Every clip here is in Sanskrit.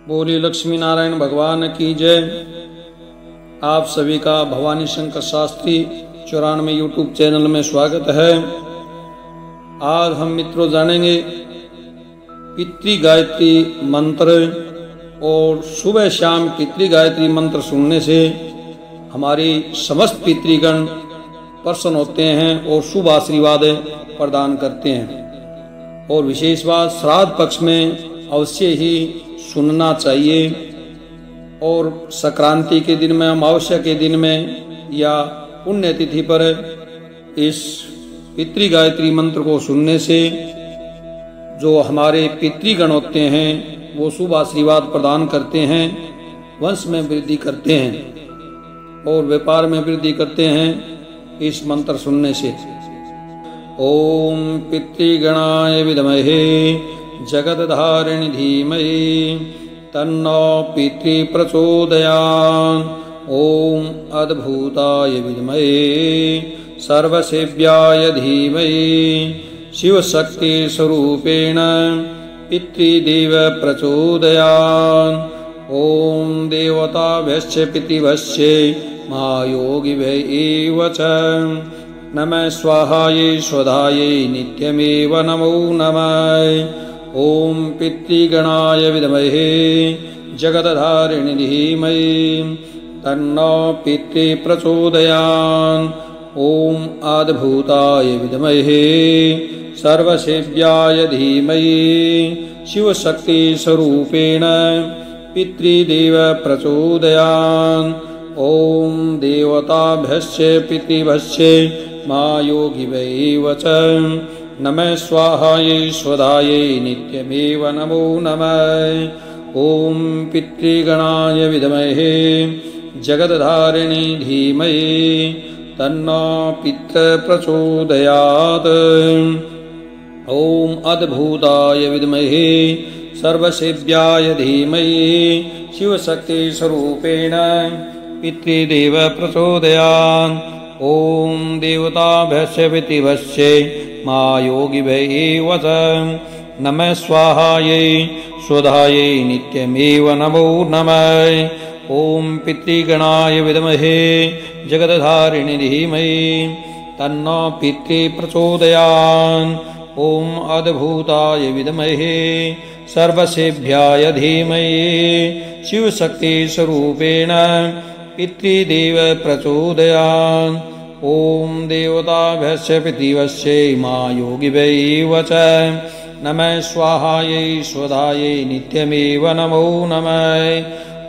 बोली लक्ष्मी नारायण भगवान की जय। आप सभी का भवानी शंकर शास्त्री 94 यूट्यूब चैनल में स्वागत है। आज हम मित्रों जानेंगे पितृ गायत्री मंत्र और सुबह शाम पितृ गायत्री मंत्र सुनने से हमारी समस्त पितृगण प्रसन्न होते हैं और शुभ आशीर्वाद प्रदान करते हैं। और विशेष बात, श्राद्ध पक्ष में अवश्य ही सुनना चाहिए और संक्रांति के दिन में, अमावस्या के दिन में या पुण्यतिथि पर इस पितृ गायत्री मंत्र को सुनने से जो हमारे पितृगण होते हैं वो शुभ आशीर्वाद प्रदान करते हैं, वंश में वृद्धि करते हैं और व्यापार में वृद्धि करते हैं इस मंत्र सुनने से। ओम पितृगणाय विद्महे जगद्धारिणी धीमहि तन्नो पितृ प्रचोदयात्। ओम अद्भुताय विद्महे सर्वसेव्याय धीमहि शिवशक्ति स्वरूपेण पितृदेव प्रचोदयात्। ओम देवताभ्यश्च पितृभ्यश्च महायोगिभ्य च नमः स्वाहायै स्वधायै नित्यमेव नमो नमः। ओम पितृगणाय विद्महे जगद्धारिणी धीमहि तन्नो पितृ प्रचोदयात्। ओम अद्भुताय विद्महे सर्वसेव्याय धीमहि शिवशक्ति स्वरूपेण पितृदेव प्रचोदयात्। ओम देवताभ्यश्च पितृभ्यश्च महायोगिभ्य च नमः स्वाहायै स्वधायै नित्यमेव नमो नमः। ओम पितृगणाय विद्महे जगद्धारिणी धीमहि तन्नो पितृ प्रचोदयात्। ओम अद्भुताय विद्महे सर्वसेव्याय धीमहि शिवशक्ति स्वरूपेण पितृदेव प्रचोदयात्। ओम देवताभ्यश्च पितृभ्यश्च महायोगिभ्य च नमः स्वाहायै स्वधायै नित्यमेव नमो नमः। ओम पितृगणाय विद्महे जगद्धारिणी धीमहि तन्नो पितृ प्रचोदयात्। ओम अद्भुताय विद्महे सर्वसेव्याय धीमहि शिवशक्ति स्वरूपेण पितृदेव प्रचोदयात्। ओम देवताभ्यश्च पितृभ्यश्च महायोगिभ्य च नमः स्वाहायै स्वधायै नित्यमेव नमो नमः।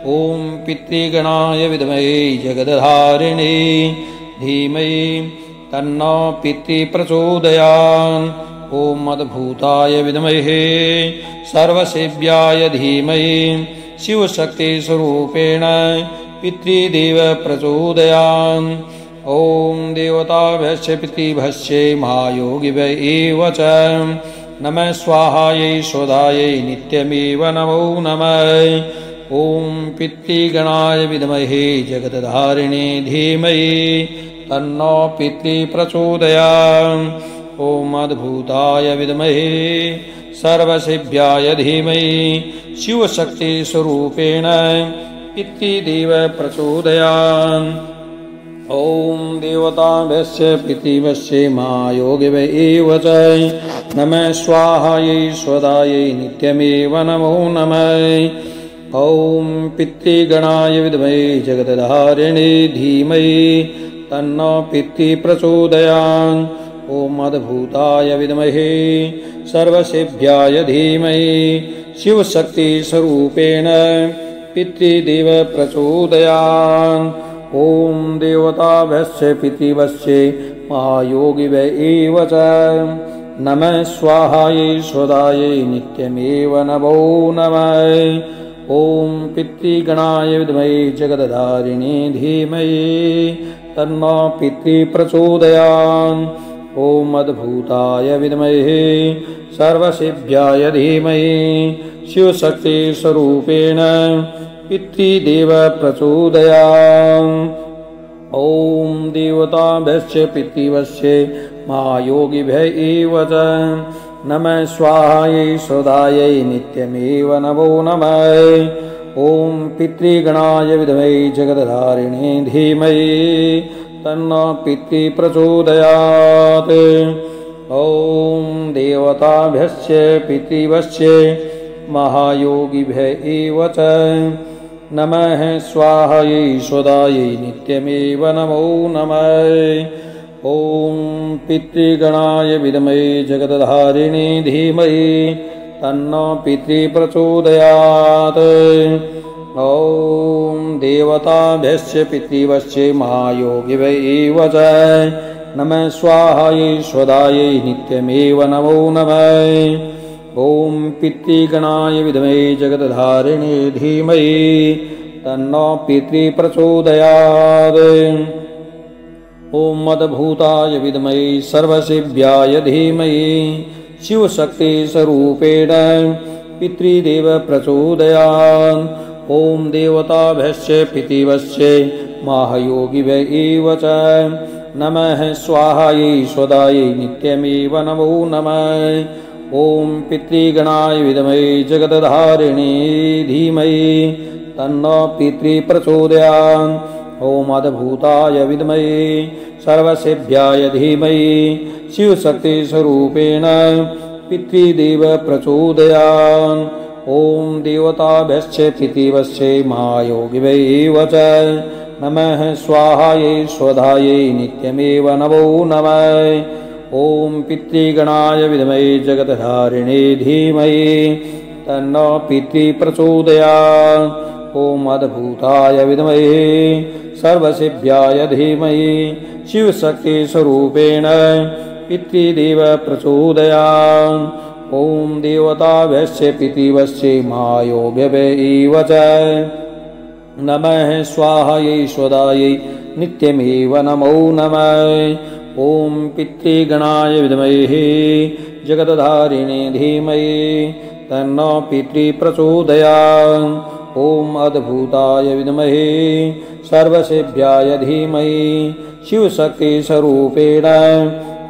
ओम पितृगणाय विद्महे जगद्धारिणी धीमहि तन्नो पितृ प्रचोदयात्। ओम अद्भुताय विद्महे सर्वसेव्याय धीमहि शिवशक्ति स्वरूपेण पितृदेव प्रचोदयात्। ओम देवताभ्यश्च पितृभ्यश्च महायोगिभ्य च नमः स्वाहायै स्वधायै नित्यमेव नमो नमः। ओम पितृगणाय विद्महे जगद्धारिणी धीमहि तन्नो पितृ प्रचोदयात्। ओम अद्भुताय विद्महे सर्वसेव्याय धीमहि शिवशक्ति स्वरूपेण पितृदेव प्रचोदयात्। ओम देवताभ्यश्च पितृभ्यश्च महायोगिभ्य च नमः स्वाहायै स्वधायै नित्यमेव नमो नमः। ओम पितृगणाय विद्महे जगद्धारिणी धीमहि तन्नो पितृ प्रचोदयात्। ओम अद्भुताय विद्महे सर्वसेव्याय धीमहि शिवशक्ति स्वरूपेण पितृदेव प्रचोदयात्। ओम देवताभ्यश्च पितृभ्यश्च महायोगिभ्य च नमः स्वाहायै स्वधायै नित्यमेव नमो नमः। ओम पितृगणाय विद्महे जगद्धारिणी धीमहि तन्नो पितृ प्रचोदयात्। ओम अद्भुताय विद्महे सर्वसेव्याय धीमहि शिवशक्ति स्वरूपेण पितृदेव प्रचोदयात्। ओम देवताभ्यश्च पितृभ्यश्च महायोगिभ्य च नमः स्वाहायै स्वधायै नित्यमेव नमो नमः। ॐ पितृगणाय विद्महे जगद्धारिणे धीमहि तन्नो पितृप्रचोदयात्। ॐ देवताभ्यश्च पितृभ्यश्च महायोगिभ्यः च नमः स्वाहायै स्वधायै नित्यमेव नमो नमः। ॐ पितृगणाय विद्महे जगद्धारिणे धीमहि तन्नो पितृप्रचोदयात्। ॐ देवताभ्यश्च पितृभ्यश्च महायोगिभ्यः च नमः स्वाहायै स्वधायै नित्यमेव नमो नमः। ॐ पितृगणाय विद्महे जगद्धारिणे धीमहि तन्नो पितृप्रचोदयात्। ॐ मद्भूताय विद्महे सर्वसिद्ध्याय धीमहि शिवशक्तिस्वरूपेण पितृदेव प्रचोदयात्। ॐ देवताभ्यश्च पितृभ्यश्च महायोगिभ्यः च नमः स्वाहायै स्वधायै नित्यमेव नमो नमः। ॐ पितृगणाय विद्महे जगद्धारिणे धीमहि तन्नो पितृप्रचोदयात्। ॐ मद्भूताय विद्महे सर्वसिद्ध्याय धीमहि शिवशक्तिस्वरूपेण पितृदेव प्रचोदयात्। ॐ देवताभ्यश्च पितृभ्यश्च महायोगिभ्यः च नमः स्वाहायै स्वधायै नित्यमेव नमो नमः। ॐ पितृगणाय विद्महे जगद्धारिणे धीमहि तन्नो पितृप्रचोदयात्। ॐ मद्भूताय विद्महे सर्वसिद्ध्याय धीमहि शिवशक्तिस्वरूपेण पितृदेव प्रचोदयात्। ॐ देवताभ्यश्च पितृभ्यश्च महायोगिभ्यः च नमः स्वाहायै स्वधायै नित्यमेव नमो नमः। ॐ पितृगणाय विद्महे जगद्धारिणे धीमहि तन्नो पितृप्रचोदयात्। ॐ अद्भुताय विद्महे सर्वसिद्ध्याय धीमहि शिवशक्तिस्वरूपेण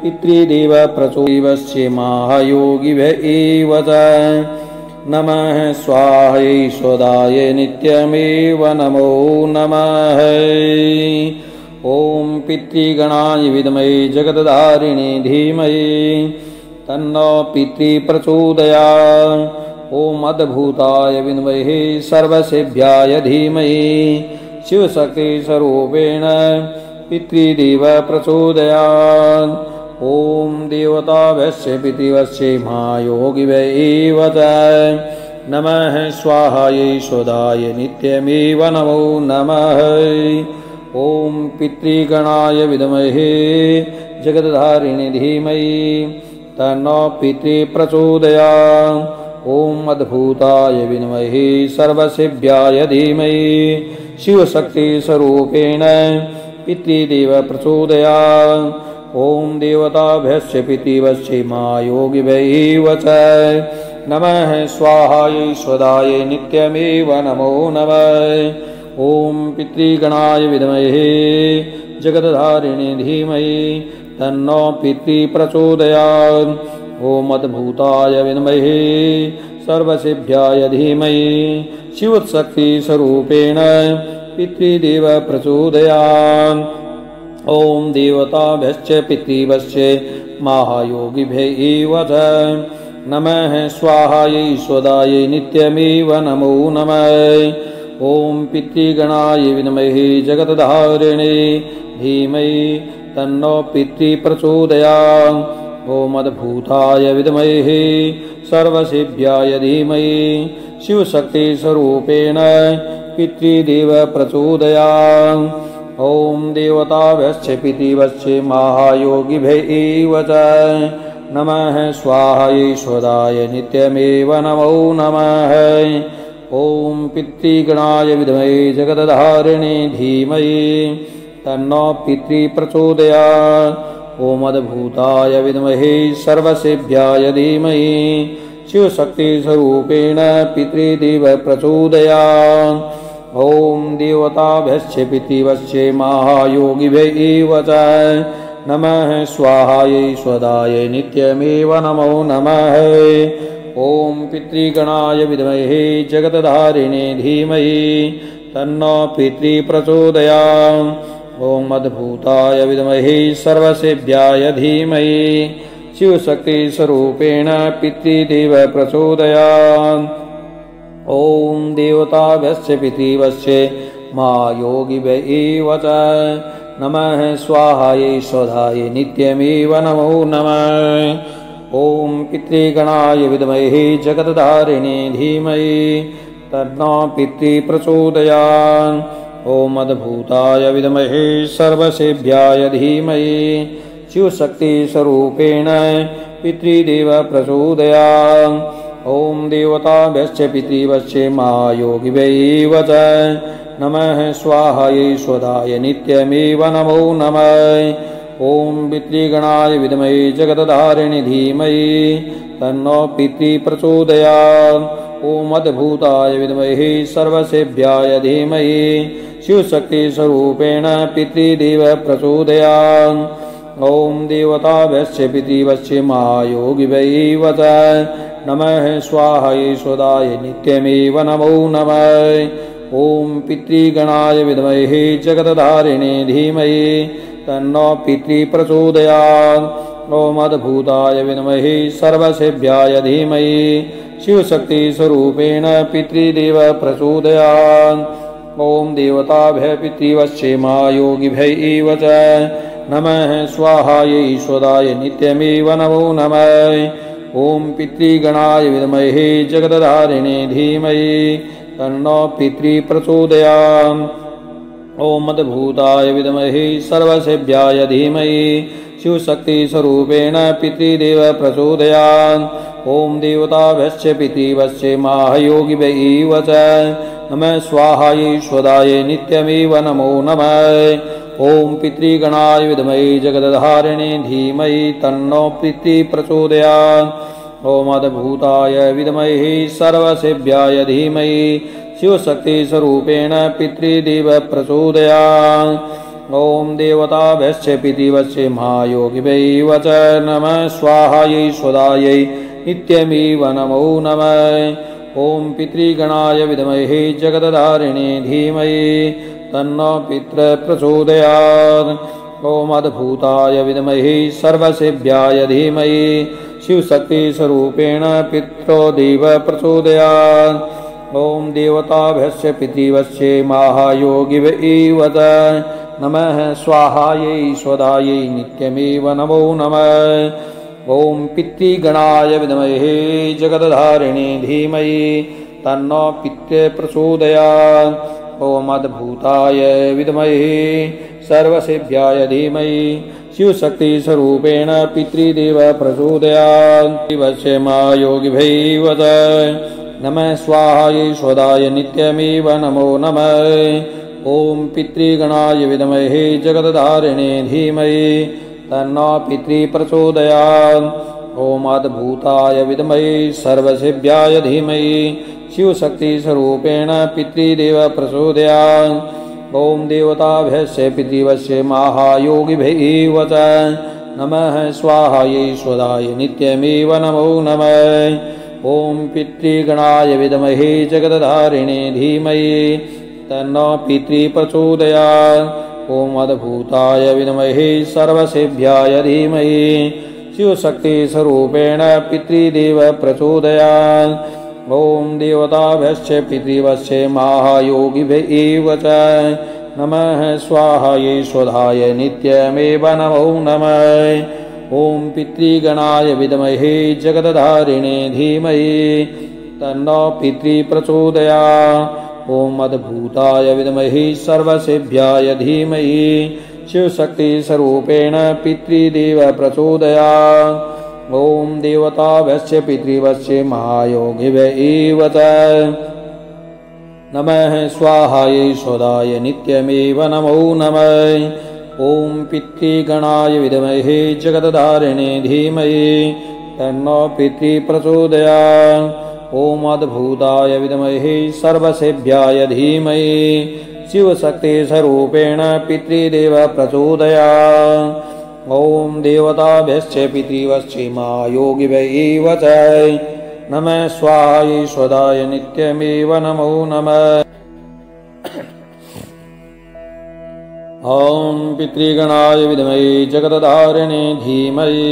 पितृदेव प्रचोदयात्। महायोगिभ्यः च नमः स्वाहायै स्वधायै नित्यमेव नमो नमः। ॐ पितृगणाय विद्महे जगद्धारिणे धीमहि तन्नो पितृप्रचोदयात्। ॐ अद्भुताय विद्महे सर्वसिद्ध्याय धीमहि शिवशक्तिस्वरूपेण पितृदेव प्रचोदयात्। ॐ देवताभ्यश्च पितृभ्यश्च महायोगिभ्यः च नमः स्वाहायै स्वधायै नित्यमेव नमो नमः। ॐ पितृगणाय विद्महे जगद्धारिणे धीमहि तन्नो पितृप्रचोदयात्। ॐ अद्भुताय विद्महे सर्वसिद्ध्याय धीमहि शिवशक्तिस्वरूपेण पितृदेव प्रचोदयात्। ॐ देवताभ्यश्च पितृभ्यश्च महायोगिभ्यः च नमः स्वाहायै स्वधायै नित्यमेव नमो नमः। ॐ पितृगणाय विद्महे जगद्धारिणे धीमहि तन्नो पितृप्रचोदयात्। ॐ अद्भुताय विद्महे सर्वसिद्ध्याय धीमहि शिवशक्तिस्वरूपेण पितृदेव प्रचोदयात्। ॐ देवताभ्यश्च पितृभ्यश्च महायोगिभ्यः च नमः स्वाहायै स्वधायै नित्यमेव नमो नमः। ॐ पितृगणाय विद्महे जगद्धारिणे धीमहि तन्नो पितृप्रचोदयात्। ॐ अद्भुताय विद्महे सर्वसिद्ध्याय धीमहि शिवशक्तिस्वरूपेण पितृदेव प्रचोदयात्। ॐ देवताभ्यश्च पितृभ्यश्च महायोगिभ्यः च नमः स्वाहायै स्वधायै नित्यमेव नमो नमः। ॐ पितृगणाय विद्महे जगद्धारिणे धीमहि तन्नो पितृप्रचोदयात्। ॐ अद्भुताय विद्महे सर्वसिद्ध्याय धीमहि शिवशक्तिस्वरूपेण पितृदेव प्रचोदयात्। ॐ देवताभ्यश्च पितृभ्यश्च महायोगिभ्यः च नमः स्वाहायै स्वधायै नित्यमेव नमो नमः। ॐ पितृगणाय विद्महे जगद्धारिणे धीमहि तन्नो पितृप्रचोदयात्। ॐ अद्भुताय विद्महे सर्वसेव्याय धीमहि शिवशक्तिस्वरूपेण पितृदेव प्रचोदयात्। ॐ देवताभ्यश्च पितृभ्यश्च महायोगिभ्यः च नमः स्वाहायै स्वधायै नित्यमेव नमो नमः। ॐ पितृगणाय विद्महे जगद्धारिणे धीमहि तन्नो पितृप्रचोदयात्। ॐ अद्भुताय विद्महे सर्वसेव्याय धीमहि शिवशक्तिस्वरूपेण पितृदेव प्रचोदयात्। ॐ देवताभ्यश्च पितृभ्यश्च महायोगिभ्यः च नमः स्वाहायै स्वधायै नित्यमेव नमो नमः। ॐ पितृगणाय विद्महे जगद्धारिणे धीमहि तन्नो पितृप्रचोदयात्। ॐ अद्भुताय विद्महे सर्वसेव्याय धीमहि शिवशक्तिस्वरूपेण पितृदेव प्रचोदयात्। ॐ देवताभ्यश्च पितृभ्यश्च महायोगिभ्यः च नमः स्वाहायै स्वधायै नित्यमेव नमो नमः। ॐ पितृगणाय विद्महे जगद्धारिणे धीमहि तन्नो पितृप्रचोदयात्। ॐ अद्भुताय विद्महे सर्वसेव्याय धीमहि शिवशक्तिस्वरूपेण पितृदेव प्रचोदयात्। ॐ देवताभ्यः पितृभ्यश्च महायोगिभ्यः च नमः स्वाहायै स्वधायै नित्यमेव नमो नमः। ॐ पितृगणाय विद्महे जगद्धारिणे धीमहि तन्नो पितृप्रचोदयात्। ॐ अद्भुताय विद्महे सर्वसेव्याय धीमहि शिवशक्तिस्वरूपेण पितृदेव प्रचोदयात्। ॐ देवताभ्यश्च पितृभ्यश्च महायोगिभ्यः च नमः स्वाहायै स्वधायै नित्यमेव नमो नमः। ॐ पितृगणाय विद्महे जगद्धारिणे धीमहि तन्नो पितृप्रचोदयात्। ॐ अद्भुताय विद्महे सर्वसेव्याय धीमहि शिवशक्तिस्वरूपेण पितृदेव प्रचोदयात्। ॐ देवताभ्यश्च पितृभ्यश्च महायोगिभ्यः च नमः स्वाहायै स्वधायै नित्यमेव नमो नमः। ॐ पितृगणाय विद्महे जगद्धारिणे धीमहि तन्नो पितृप्रचोदयात्। ॐ अद्भुताय विद्महे सर्वसेव्याय धीमहि शिवशक्तिस्वरूपेण पितृदेव प्रचोदयात्। ॐ देवताभ्यश्च पितृभ्यश्च महायोगिभ्यः च नमः स्वाहायै स्वधायै नित्यमेव नमो नमः। ॐ पितृगणाय विद्महे जगद्धारिणे धीमहि तन्नो पितृप्रचोदयात्। ॐ अद्भुताय विद्महे सर्वसेव्याय धीमहि शिवशक्तिस्वरूपेण पितृदेव प्रचोदयात्। पितृभ्यश्च महायोगिभ्यः च नमः स्वाहायै स्वधायै नित्यमेव नमो नमः। ॐ पितृगणाय विद्महे जगद्धारिणे धीमहि तन्नो पितृप्रचोदयात्। ॐ अद्भुताय विद्महे सर्वसेव्याय धीमहि शिवशक्तिस्वरूपेण पितृदेव प्रचोदयात्। ॐ देवताभ्यश्च पितृभ्यश्च महायोगिभ्यः च नमः स्वाहायै स्वधायै नित्यमेव नमो नमः। ॐ पितृगणाय विद्महे जगद्धारिणे धीमहि तन्नो पितृप्रचोदयात्। ॐ अद्भुताय विद्महे सर्वसेव्याय धीमहि शिवशक्तिस्वरूपेण पितृदेव प्रचोदयात्। ॐ देवताभ्यश्च पितृभ्यश्च महायोगिभ्यः च नमः स्वाहायै स्वधायै नित्यमेव नमो नमः। ॐ पितृगणाय विद्महे जगद्धारिणे धीमहि तन्नो पितृप्रचोदयात्। ॐ अद्भुताय विद्महे सर्वसेव्याय धीमहि शिवशक्तिस्वरूपेण पितृदेव प्रचोदयात्। ॐ देवताभ्यश्च पितृभ्यश्च महायोगिभ्यः च नमः स्वाहायै स्वधायै नित्यमेव नमो नमः। ॐ पितृगणाय विद्महे जगद्धारिणे धीमहि तन्नो पितृप्रचोदयात्। ॐ अद्भुताय विद्महे सर्वसेव्याय धीमहि शिवशक्तिस्वरूपेण पितृदेव प्रचोदयात्। ॐ देवताभ्यश्च पितृवश्च महायोगिभ्यैव च नमः स्वाहायै स्वधाय नित्यमेव नमो नमः। ॐ पितृगणाय विद्महे जगदधारिणे धीमहि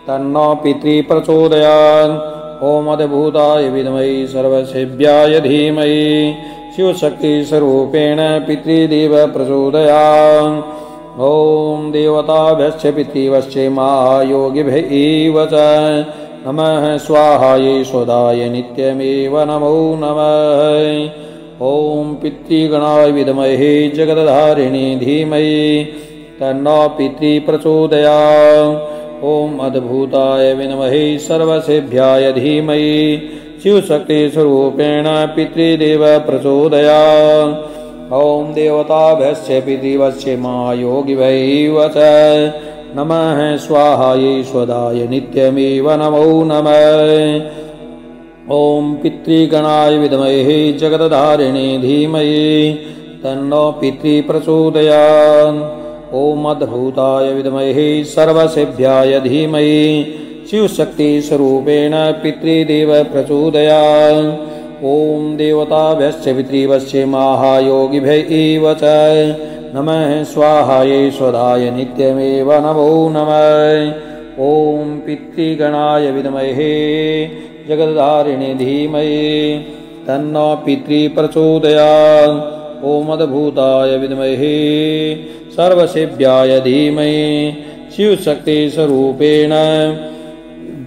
तन्नो पितृप्रचोदयात्। ॐ अद्भुताय विद्महे सर्वसेव्याय धीमहि शिवशक्तिस्वरूपेण पितृदेव प्रचोदयात्। ॐ देवताभ्यश्च पितृवश्च महायोगिभ्यैव च नमः स्वाहायै स्वधाय नित्यमेव नमो नमः। ॐ पितृगणाय विद्महे जगदधारिणे धीमहि तन्नो पितृप्रचोदयात्। ॐ अद्भुताय विद्महे सर्वसेव्याय धीमहि शिवशक्तिस्वरूपेण पितृदेव प्रचोदयात्। ॐ देवताभ्यश्च पितृवश्च महायोगिभ्यैव च नमः स्वाहायै स्वधाय नित्यमेव नमो नमः। ॐ पितृगणाय विद्महे जगदधारिणे धीमहि तन्नो पितृप्रचोदयात्। ॐ अद्भुताय विद्महे सर्वसेव्याय धीमहि शिवशक्तिस्वरूपेण पितृदेव प्रचोदयात्। ॐ देवताभ्यश्च पितृवश्च महायोगिभ्यैव च नमः स्वाहायै स्वधाय नित्यमेव नमो नमः। ॐ पितृगणाय विद्महे जगदधारिणे धीमहि तन्नो पितृप्रचोदयात्। ॐ अद्भुताय विद्महे सर्वसेव्याय धीमहि शिवशक्तिस्वरूपेण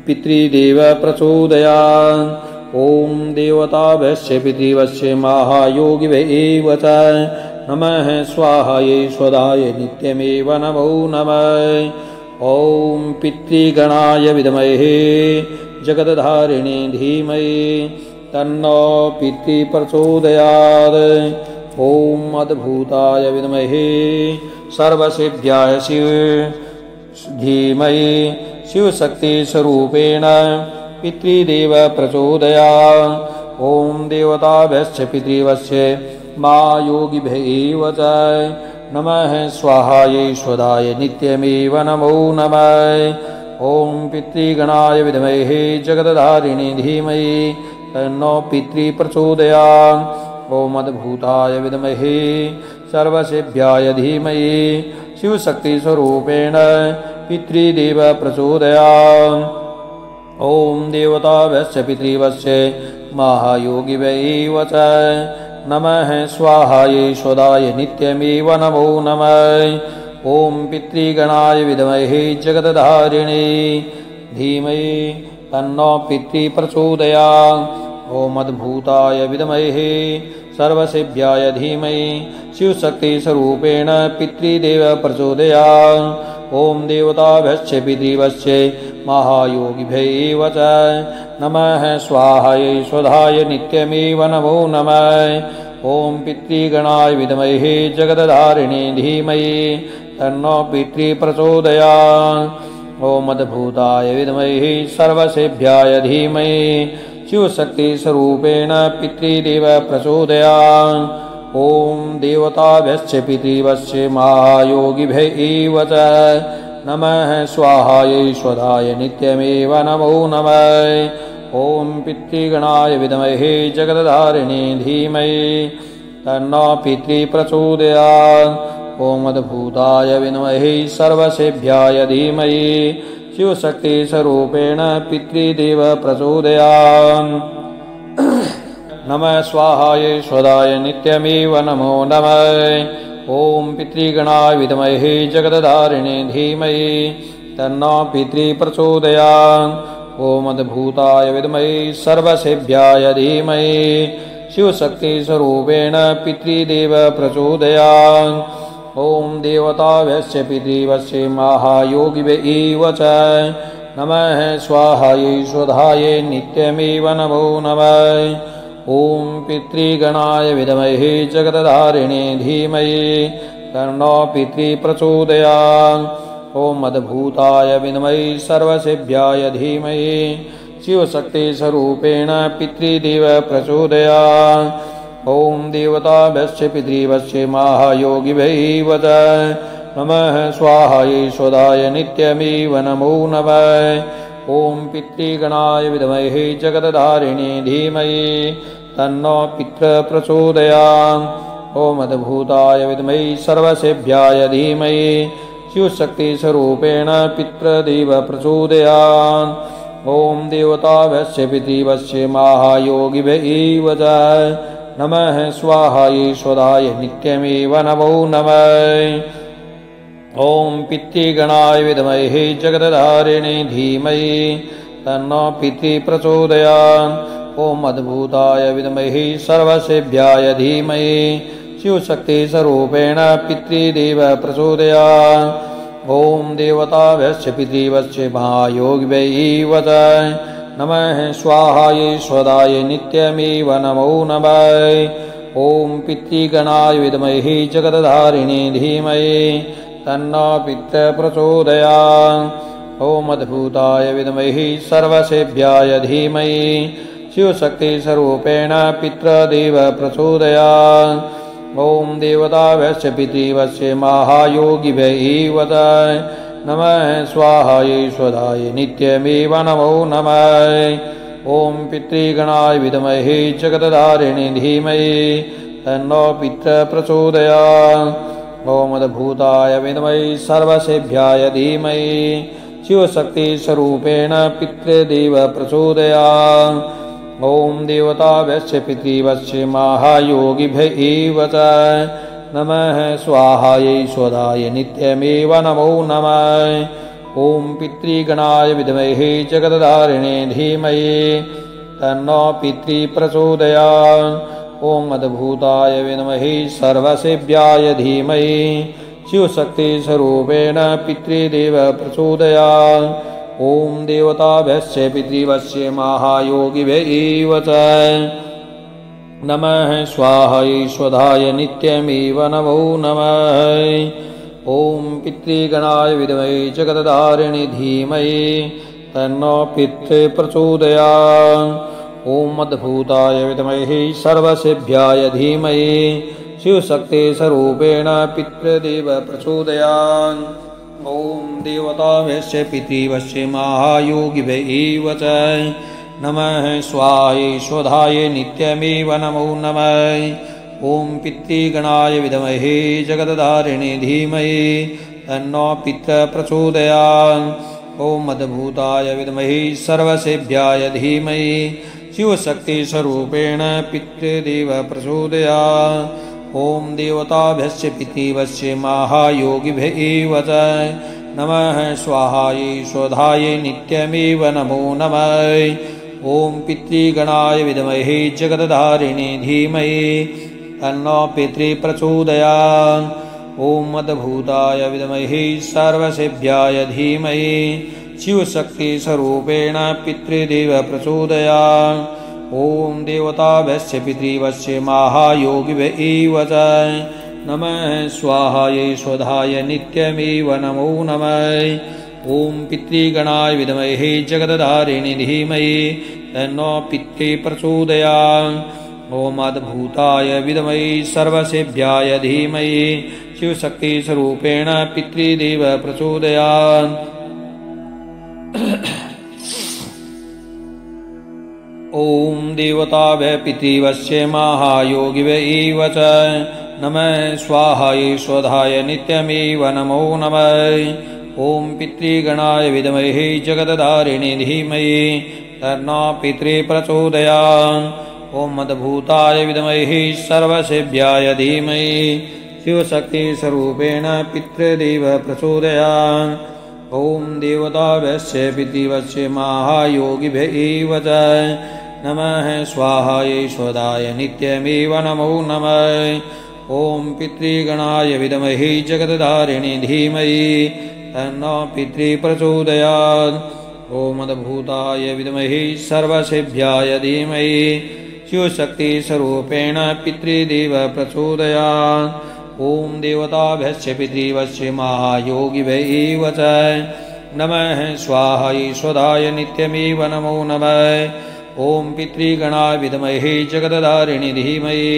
पितृदेव प्रचोदयात्। ॐ देवताभ्यश्च पितृवश्च महायोगिभ्यैव च नमः स्वाहायै स्वधाय नित्यमेव नमो नमः। ॐ पितृगणाय विद्महे जगदधारिणे धीमहि तन्नो पितृप्रचोदयात्। ॐ अद्भुताय विद्महे सर्वसेव्याय धीमहि शिवशक्तिस्वरूपेण पितृदेव प्रचोदयात्। ॐ देवताभ्यश्च पितृवश्च महायोगिभ्यैव च नमः स्वाहायै स्वधाय नित्यमेव नमो नमः। ॐ पितृगणाय विद्महे जगदधारिणे धीमहि तन्नो पितृप्रचोदयात्। ॐ अद्भुताय विद्महे सर्वसेव्याय धीमहि शिवशक्तिस्वरूपेण पितृदेव प्रचोदयात्। ॐ देवताभ्यश्च पितृवश्च महायोगिभ्यैव च नमः स्वाहायै स्वधाय नित्यमेव नमो नमः। ॐ पितृगणाय विद्महे जगदधारिणे धीमहि तन्नो पितृप्रचोदयात्। ॐ अद्भुताय विद्महे सर्वसेव्याय धीमहि शिवशक्तिस्वरूपेण पितृदेव प्रचोदयात्। ॐ देवताभ्यश्च पितृवश्च महायोगिभ्यैव च नमः स्वाहायै स्वधाय नित्यमेव नमो नमः। ॐ पितृगणाय विद्महे जगदधारिणे धीमहि तन्नो पितृप्रचोदयात्। ॐ अद्भुताय विद्महे सर्वसेव्याय धीमहि शिवशक्तिस्वरूपेण पितृदेव प्रचोदयात्। ॐ देवताभ्यश्च पितृवश्च महायोगिभ्यैव च नमः स्वाहायै स्वधाय नित्यमेव नमो नमः। ॐ पितृगणाय विद्महे जगदधारिणे धीमहि तन्नो पितृप्रचोदयात्। ॐ अद्भुताय विद्महे सर्वसेव्याय धीमहि शिवशक्तिस्वरूपेण पितृदेव प्रचोदयात्। नमः स्वाहायै स्वधाय नित्यमेव नमो नमः। ॐ पितृगणाय विद्महे जगदधारिणे धीमहि तन्नो पितृप्रचोदयात्। ॐ अद्भुताय विद्महे सर्वसेव्याय धीमहि शिवशक्तिस्वरूपेण पितृदेव प्रचोदयात्। ॐ देवताभ्यश्च पितृवश्च महायोगिभ्यैव च नमः स्वाहायै स्वधाय नित्यमेव नमो नमः। ॐ पितृगणाय विद्महे जगदधारिणे धीमहि तन्नो पितृप्रचोदयात्। ॐ अद्भुताय विद्महे सर्वसेव्याय धीमहि शिवशक्तिस्वरूपेण पितृदेव प्रचोदयात्। ॐ देवताभ्यश्च पितृवश्च महायोगिभ्यैव च नमः स्वाहायै स्वधाय नित्यमेव नमो नमः। ॐ पितृगणाय विद्महे जगदधारिणे धीमहि तन्नो पितरः प्रचोदयात्। ॐ अद्भुताय विद्महे सर्वसेभ्याय धीमहि शिवशक्तिस्वरूपेण पितृदेव प्रचोदयात्। ॐ देवताभ्यश्च पितृभ्यश्च महायोगिभ्यः च नमः स्वाहायै स्वधाय नित्यमेव नमो नमः। ॐ पितृगणाय विद्महे जगदधारिणे धीमहि तन्नो पितरः प्रचोदयात्। ॐ अद्भुताय विद्महे सर्वसेभ्याय धीमहि शिवशक्तिस्वरूपेण पितृदेव प्रचोदयात्। ॐ देवताभ्यश्च पितृभ्यश्च महायोगिभ्यः च नमः स्वाहायै स्वधाय नित्यमेव नमो नमः। ॐ पितृगणाय विद्महे जगदधारिणे धीमहि तन्नो पितरः प्रचोदयात्। ॐ अद्भुताय विद्महे सर्वसेभ्याय धीमहि शिवशक्तिस्वरूपेण पितृदेव प्रचोदयात्। ॐ देवताभ्यश्च पितृभ्यश्च महायोगिभ्यः च नमः स्वाहायै स्वधाय नित्यमेव नमो नमः। ॐ पितृगणाय विद्महे जगदधारिणे धीमहि तन्नो पितरः प्रचोदयात्। ॐ अद्भुताय विद्महे सर्वसेभ्याय धीमहि शिवशक्तिस्वरूपेण पितृदेव प्रचोदयात्। ॐ देवताभ्यश्च पितृभ्यश्च महायोगिभ्यः च नमः स्वाहायै स्वधाय नित्यमेव नमो नमः। ॐ पितृगणाय विद्महे जगदधारिणे धीमहि तन्नो पितरः प्रचोदयात्। ॐ अद्भुताय विद्महे सर्वसेभ्याय धीमहि शिवशक्तिस्वरूपेण पितृदेव प्रचोदयात्। ॐ देवताभ्यश्च पितृभ्यश्च महायोगिभ्यः च नमः स्वाहायै स्वधाय नित्यमेव नमो नमः। ॐ पितृगणाय विद्महे जगदधारिणे धीमहि तन्नो पितरः प्रचोदयात्। ॐ अद्भुताय विद्महे सर्वसेभ्याय धीमहि शिवशक्तिस्वरूपेण पितृदेव प्रचोदयात्। ॐ देवताभ्यश्च पितृभ्यश्च महायोगिभ्यः च नमः स्वाहायै स्वधाय नित्यमेव नमो नमः। ॐ पितृगणाय विद्महे जगदधारिणे धीमहि तन्नो पितरः प्रचोदयात्। ॐ अद्भुताय विद्महे सर्वसेभ्याय धीमहि शिवशक्तिस्वरूपेण पितृदेव प्रचोदयात्। ॐ देवताभ्यश्च पितृभ्यश्च महायोगिभ्यः च नमः स्वाहायै स्वधाय नित्यमेव नमो नमः। ॐ पितृगणाय विद्महे जगदधारिणे धीमहि तन्नो पितरः प्रचोदयात्। ॐ अद्भुताय विद्महे सर्वसेभ्याय धीमहि शिवशक्तिस्वरूपेण पितृदेव प्रचोदयात्। ॐ देवताभ्यश्च पितृभ्यश्च महायोगिभ्यः च नमः स्वाहायै स्वधाय नित्यमेव नमो नमः। ॐ पितृगणाय विद्महे जगदधारिणे धीमहि तन्नो पितरः प्रचोदयात्। ॐ अद्भुताय विद्महे सर्वसेभ्याय धीमहि शिवशक्तिस्वरूपेण पितृदेव प्रचोदयात्। ॐ देवताभ्यः पितृभ्यश्च महायोगिभ्यः च नमः स्वाहायै स्वधाय नित्यमेव नमो नमः। ॐ पितृगणाय विद्महे जगदधारिणे धीमहि तन्नो पितरः प्रचोदयात्। ॐ अद्भुताय विद्महे सर्वसेभ्याय धीमहि शिवशक्तिस्वरूपेण पितृदेव प्रचोदयात्। ॐ देवताभ्यश्च पितृभ्यश्च महायोगिभ्यः च नमः स्वाहायै स्वधाय नित्यमेव नमो नमः। ॐ पितृगणाय विद्महे जगदधारिणे धीमहि तन्नो पितरः प्रचोदयात्। ॐ अद्भुताय विद्महे सर्वसेभ्याय धीमहि शिवशक्तिस्वरूपेण पितृदेव प्रचोदयात्। ॐ देवताभ्यश्च पितृभ्यश्च महायोगिभ्यः च नमः स्वाहायै स्वधाय नित्यमेव नमो नमः। ॐ पितृगणाय विद्महे जगदधारिणे धीमहि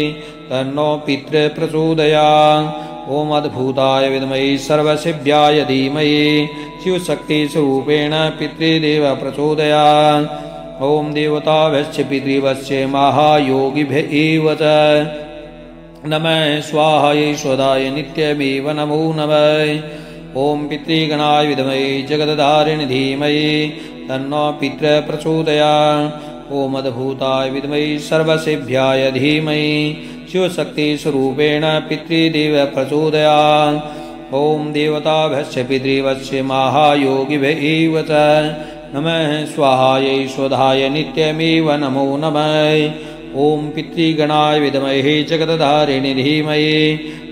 तन्नो पितरः प्रचोदयात्। ओम अद्भुताय विद्महे सर्वसिद्ध्याय धीमहि शिवशक्तिस्वरूपेण पितृदेव प्रचोदयात्। ओम देवताभ्यश्च पितृभ्यश्च महायोगिभ्य च नमः स्वाहायै स्वधायै नित्यमेव नमो नमः। ओम पितृगणाय विद्महे जगद्धारिणे धीमहि तन्नो पितरः प्रचोदयात्। ओम अद्भुताय विद्महे सर्वसिद्ध्याय धीमहि शिवशक्तिस्वरूपेण पितृदेव प्रचोदयात्। ओम देवताभ्यश्च पितृभ्यश्च महायोगिभ्य च नमः स्वाहायै स्वधायै नित्यमेव नमो नमः। ओम पितृगणाय विद्महे जगद्धारिणे धीमहि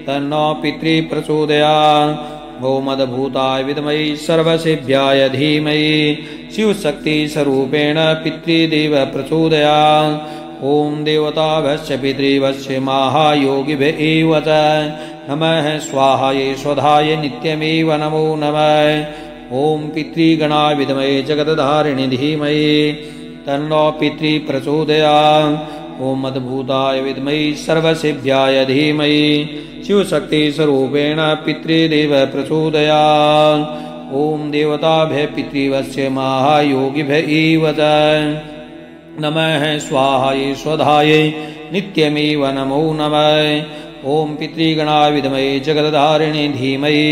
तन्नो पितरः प्रचोदयात्। ओम अद्भुताय विद्महे सर्वसिद्ध्याय धीमहि शिवशक्तिस्वरूपेण पितृदेव प्रचोदयात्। ओम देवताभ्यश्च पितृभ्यश्च महायोगिभ्य च नमः स्वाहायै स्वधायै नित्यमेव नमो नमः। ओम पितृगणाय विद्महे जगद्धारिणे धीमहि तन्नो पितरः प्रचोदयात्। ओम अद्भुताय विद्महे सर्वसिद्ध्याय धीमहि शिवशक्तिस्वरूपेण पितृदेव प्रचोदयात्। ओम देवताभ्यः पितृभ्यश्च महायोगिभ्य च नमः स्वाहायै स्वधायै नित्यमेव नमो नमः। ओम पितृगणाय विद्महे जगद्धारिणे धीमहि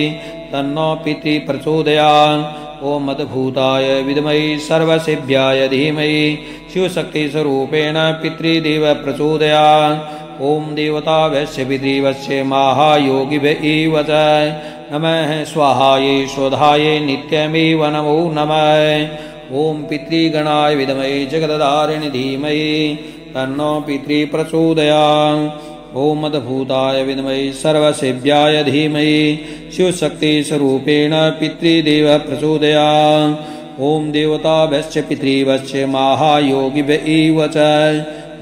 तन्नो पितरः प्रचोदयात्। ओम अद्भुताय विद्महे सर्वसिद्ध्याय धीमहि शिवशक्तिस्वरूपेण पितृदेव प्रचोदयात्। ओम देवताभ्यश्च पितृभ्यश्च महायोगिभ्य च नमः स्वाहायै स्वधायै नित्यमेव नमो नमः। ओम पितृगणाय विद्महे जगद्धारिणे धीमहि तन्नो पितरः प्रचोदयात्। ओम अद्भुताय विद्महे सर्वसिद्ध्याय धीमहि शिवशक्तिस्वरूपेण पितृदेव प्रचोदयात्। ओम देवताभ्यश्च पितृभ्यश्च महायोगिभ्य च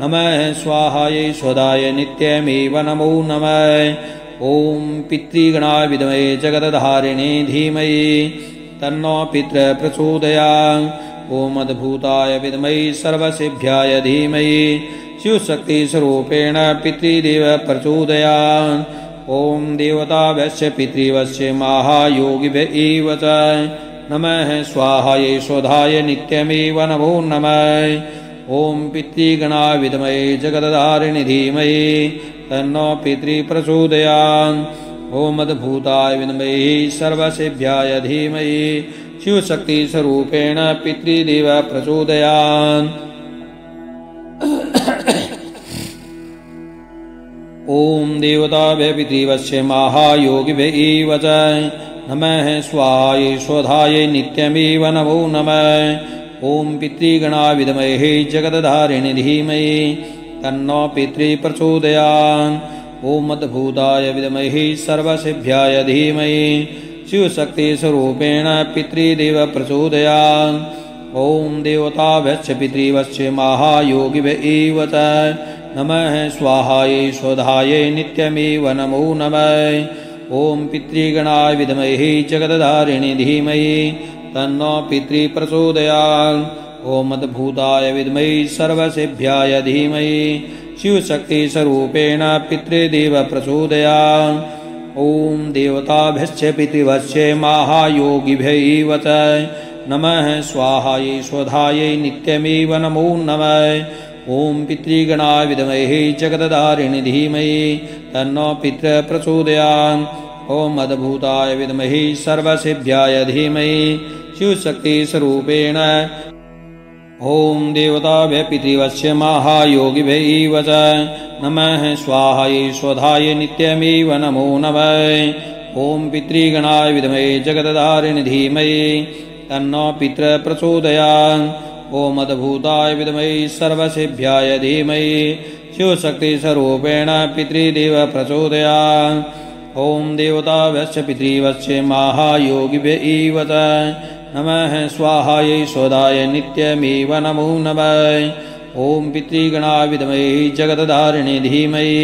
नमः स्वाहायै स्वधायै नित्यमेव नमो नमः। ओम पितृगणाय विद्महे जगद्धारिणे धीमहि तन्नो पितरः प्रचोदयात्। ओम अद्भुताय विद्महे सर्वसिद्ध्याय धीमहि शिवशक्तिस्वरूपेण पितृदेव प्रचोदयात्। ओम देवताभ्यश्च पितृभ्यश्च महायोगिभ्य च नमः स्वाहायै स्वधायै नित्यमेव नमो नमः। ओम पितृगणाय विद्महे जगद्धारिणे धीमहि तन्नो पितरः प्रचोदयात्। ओम अद्भुताय विद्महे सर्वसिद्ध्याय धीमहि शिवशक्तिस्वरूपेण पितृदेव प्रचोदयात्। ओम देवताभ्यः पितृभ्यश्च महायोगिभ्य च नमः स्वाहायै स्वधायै नित्यमेव नमो नमः। ओम पितृगणाय विद्महे जगद्धारिणे धीमहि तन्नो पितरः प्रचोदयात्। ओम अद्भुताय विद्महे सर्वसिद्ध्याय धीमहि शिवशक्तिस्वरूपेण पितृदेव प्रचोदयात्। ओम देवताभ्यश्च पितृभ्यश्च महायोगिभ्य च नमः स्वाहायै स्वधायै नित्यमेव नमो नमः। ओम पितृगणाय विद्महे जगद्धारिणे धीमहि तन्नो पितरः प्रचोदयात्। ओम अद्भुताय विद्महे सर्वसिद्ध्याय धीमहि शिवशक्तिस्वरूपेण पितृदेव प्रचोदयात्। ओम देवताभ्यश्च पितृभ्यश्च महायोगिभ्य च नमः स्वाहायै स्वधायै नित्यमेव नमो नमः। ओम पितृगणाय विद्महे जगद्धारिणे धीमहि तन्नो पितरः प्रचोदयात्। ओम अद्भुताय विद्महे सर्वसिद्ध्याय धीमहि शिवशक्तिस्वरूपेण ओम देवताभ्यः पितृभ्यश्च महायोगिभ्य च नमः स्वाहायै स्वधायै नित्यमेव नमो नमः। ओम पितृगणाय विद्महे जगद्धारिणे धीमहि तन्नो पितरः प्रचोदयात्। ओम अद्भुताय विद्महे सर्वसिद्ध्याय धीमहि शिवशक्तिस्वरूपेण पितृदेव प्रचोदयात्। ओम देवताभ्यश्च पितृभ्यश्च महायोगिभ्य च नमः स्वाहायै स्वधायै नित्यमेव नमो नमः। ओम पितृगणाय विद्महे जगद्धारिणे धीमहि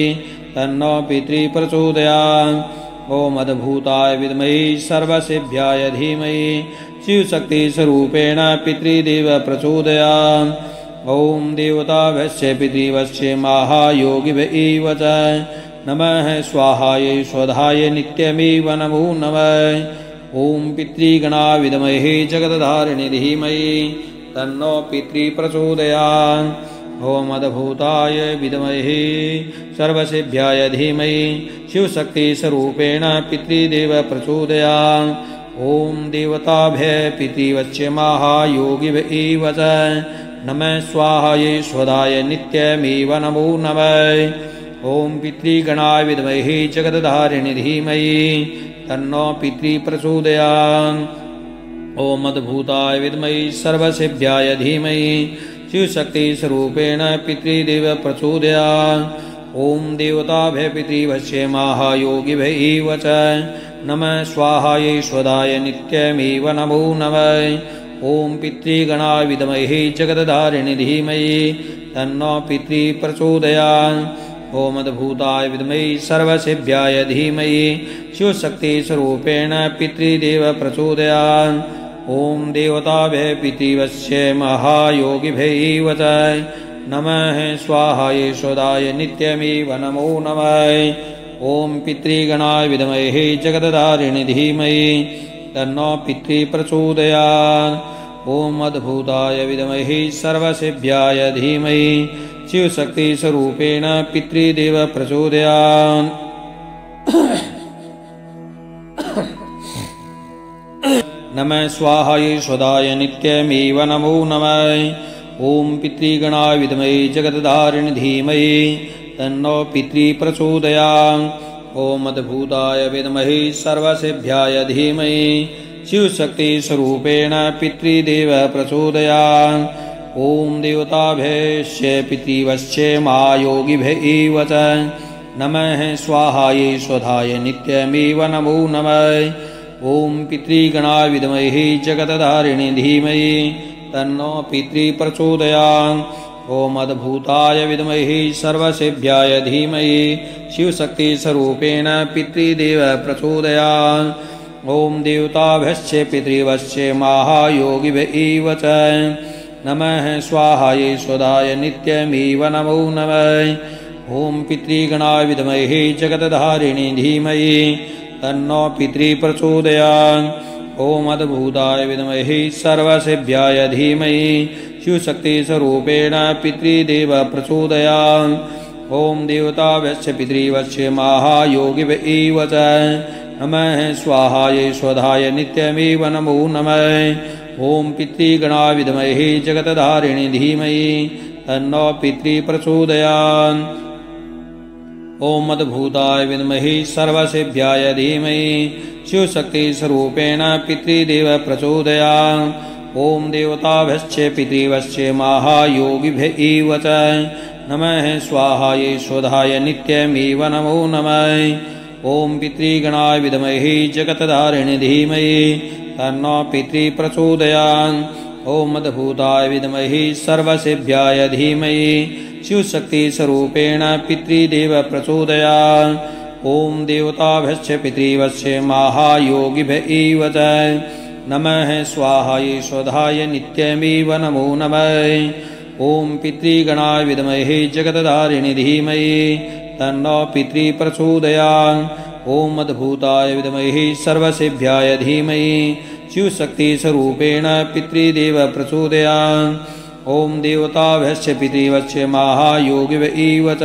तन्नो पितरः प्रचोदयात्। ओम अद्भुताय विद्महे सर्वसिद्ध्याय धीमहि शिवशक्तिस्वरूपेण पितृदेव प्रचोदयात्। ओम देवताभ्यश्च पितृभ्यश्च महायोगिभ्य च नमः स्वाहायै स्वधाय नित्यमेव नमो नमः। ॐ पितृगणाय विद्महे जगदधारिणे धीमहि तन्नो पितृप्रचोदयात्। ॐ अद्भुताय विद्महे सर्वसिद्ध्याय धीमहि शिवशक्तिस्वरूपेण पितृदेव प्रचोदयात्। ॐ देवताभ्य पितृवच्य महायोगिभ्येव च नमः स्वाहायै स्वधाय नित्यमेव नमो नमः। ॐ पितृगणाय विद्महे जगदधारिणे धीमहि तन्नो पितृप्रचोदयात्। ॐ अद्भुताय विद्महे सर्वसिद्ध्याय धीमहि शिवशक्तिस्वरूपेण पितृदेव प्रचोदयात्। ॐ देवताभ्य पितृवच्य महायोगिभ्येव च नमः स्वाहायै स्वधाय नित्यमेव नमो नमः। ॐ पितृगणाय विद्महे जगदधारिणे धीमहि तन्नो पितृप्रचोदयात्। ॐ अद्भुताय विद्महे सर्वसिद्ध्याय धीमहि शिवशक्तिस्वरूपेण पितृदेव प्रचोदयात्। ॐ देवताभ्य पितृवच्य महायोगिभ्येव च नमः स्वाहायै स्वधाय नित्यमेव नमो नमः। ॐ पितृगणाय विद्महे जगदधारिणे धीमहि तन्नो पितृप्रचोदयात्। ॐ अद्भुताय विद्महे सर्वसिद्ध्याय धीमहि शिवशक्तिस्वरूपेण पितृदेव प्रचोदयात्। नमः स्वाहायै स्वधाय नित्यमेव नमो नमः। ॐ पितृगणाय विद्महे जगदधारिणे धीमहि तन्नो पितृप्रचोदयात्। ॐ अद्भुताय विद्महे सर्वसिद्ध्याय धीमहि शिवशक्तिस्वरूपेण पितृदेव प्रचोदयात्। ॐ देवताभ्यश्च पितृवश्च महायोगिभ्येव च नमः स्वाहायै स्वधाय नित्यमेव नमो नमः। ॐ पितृगणाय विद्महे जगदधारिणे धीमहि तन्नो पितृप्रचोदयात्। ॐ अद्भुताय विद्महे सर्वसिद्ध्याय धीमहि शिवशक्तिस्वरूपेण पितृदेव प्रचोदयात्। ॐ देवताभ्यश्च पितृवश्च महायोगिभ्येव च नमः स्वाहायै स्वधाय नित्यमेव नमो नमः। ॐ पितृगणाय विद्महे जगदधारिणे धीमहि तन्नो पितृप्रचोदयात्। ॐ अद्भुताय विद्महे सर्वसिद्ध्याय धीमहि शिवशक्तिस्वरूपेण पितृदेव प्रचोदयात्। ॐ देवताभ्यश्च पितृवश्च महायोगिभ्येव च नमः स्वाहायै स्वधाय नित्यमेव नमो नमः। ॐ पितृगणाय विद्महे जगदधारिणे धीमहि तन्नो पितृप्रचोदयात्। ॐ अद्भुताय विद्महे सर्वसिद्ध्याय धीमहि शिवशक्तिस्वरूपेण पितृदेव प्रचोदयात्। ॐ देवताभ्यश्च पितृवश्च महायोगिभ्येव च नमः स्वाहायै स्वधाय नित्यमेव नमो नमः। ॐ पितृगणाय विद्महे जगदधारिणे धीमहि तन्नो पितृप्रचोदयात्। ॐ अद्भुताय विद्महे सर्वसिद्ध्याय धीमहि शिवशक्तिस्वरूपेण पितृदेव प्रचोदयात्। ॐ देवताभ्यश्च पितृवश्च महायोगिभ्येव च नमः स्वाहायै स्वधाय नित्यमेव नमो नमः। ॐ पितृगणाय विद्महे जगदधारिणे धीमहि तन्नो पितृप्रचोदयात्। ॐ अद्भुताय विद्महे सर्वसिद्ध्याय धीमहि शिवशक्तिस्वरूपेण पितृदेव प्रचोदयात्। ॐ देवताभ्यश्च पितृवश्च महायोगिभ्येव च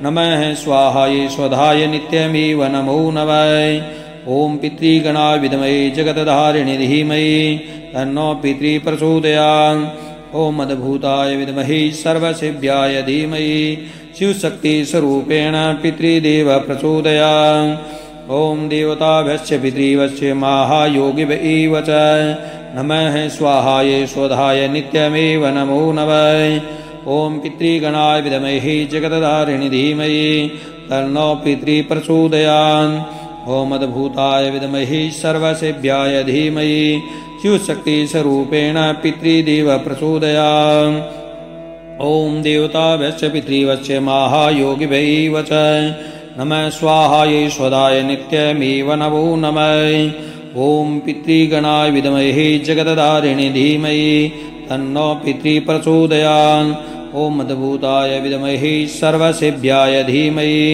नमः स्वाहायै स्वधाय नित्यमेव नमो नमः। ॐ पितृगणाय विद्महे जगदधारिणे धीमहि तन्नो पितृप्रचोदयात्। ॐ अद्भुताय विद्महे सर्वसिद्ध्याय धीमहि शिवशक्तिस्वरूपेण पितृदेव प्रचोदयात्। ॐ देवताभ्यश्च पितृवश्च महायोगिभ्येव च नमः स्वाहायै स्वधाय नित्यमेव नमो नमः। ॐ पितृगणाय विद्महे जगदधारिणे धीमहि तन्नो पितृप्रचोदयात्। ॐ अद्भुताय विद्महे सर्वसिद्ध्याय धीमहि शिवशक्तिस्वरूपेण पितृदेव प्रचोदयात्। ॐ देवताभ्यश्च पितृवश्च महायोगिभ्येव च नमः स्वाहायै स्वधाय नित्यमेव नमो नमः। ॐ पितृगणाय विद्महे जगदधारिणे धीमहि तन्नो पितृप्रचोदयात्। ओम मदभूताय विद्महे सर्वसिद्ध्याय धीमहि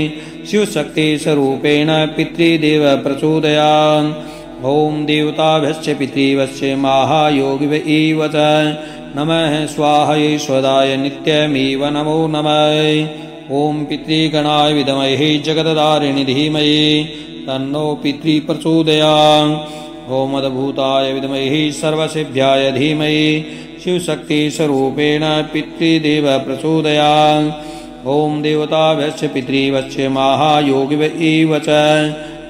शिवशक्तिस्वरूपेण पितृदेव प्रचोदयात्। ओम देवताभ्यश्च पितृभ्यश्च महायोगिभ्यः च नमः स्वाहा ईश्वराय नित्यमेव नमो नमः। ओम पितृगणाय विद्महे जगदधारिणे धीमहि तन्नो पितृ प्रचोदयात्। ओम मदभूताय विद्महे सर्वसिद्ध्याय धीमहि शिवशक्तिस्वरूपेण पितृदेव प्रचोदयात्। ओम देवताभ्यश्च पितृभ्यश्च महायोगिभ्यः च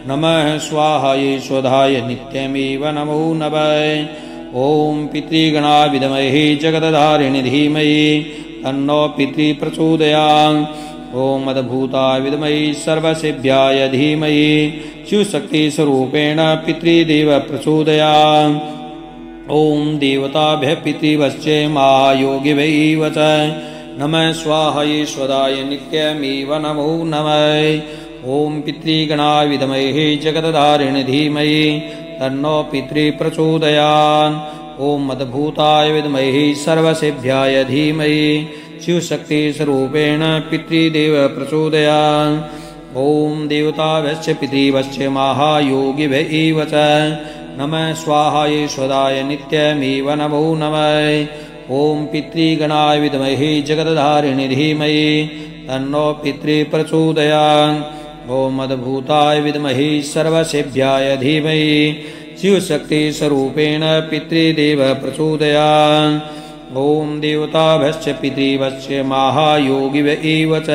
नमः स्वाहा ईश्वराय नित्यमेव नमो नमः। ओम पितृगणाय विद्महे जगदधारिणे धीमहि तन्नो पितृ प्रचोदयात्। ओम मदभूताय विद्महे सर्वसिद्ध्याय धीमहि शिवशक्तिस्वरूपेण पितृदेव प्रचोदयात्। ओम देवताभ्यः पितृभ्यश्च महायोगिभ्यः च नमः स्वाहा ईश्वराय नित्यमेव नमो नमः। ओम पितृगणाय विद्महे जगदधारिणे धीमहि तन्नो पितृ प्रचोदयात्। ओम मदभूताय विद्महे सर्वसिद्ध्याय धीमहि शिवशक्तिस्वरूपेण पितृदेव प्रचोदयात्। ओम देवताभ्यश्च पितृभ्यश्च महायोगिभ्यः च नमः स्वाहा ईश्वराय नित्यमेव नमो नमः। ओम पितृगणाय विद्महे जगदधारिणे धीमहि तन्नो पितृ प्रचोदयात्। ओम मदभूताय विद्महे सर्वसिद्ध्याय धीमहि शिवशक्तिस्वरूपेण पितृदेव प्रचोदयात्। ओम देवताभ्यश्च पितृभ्यश्च महायोगिभ्यः च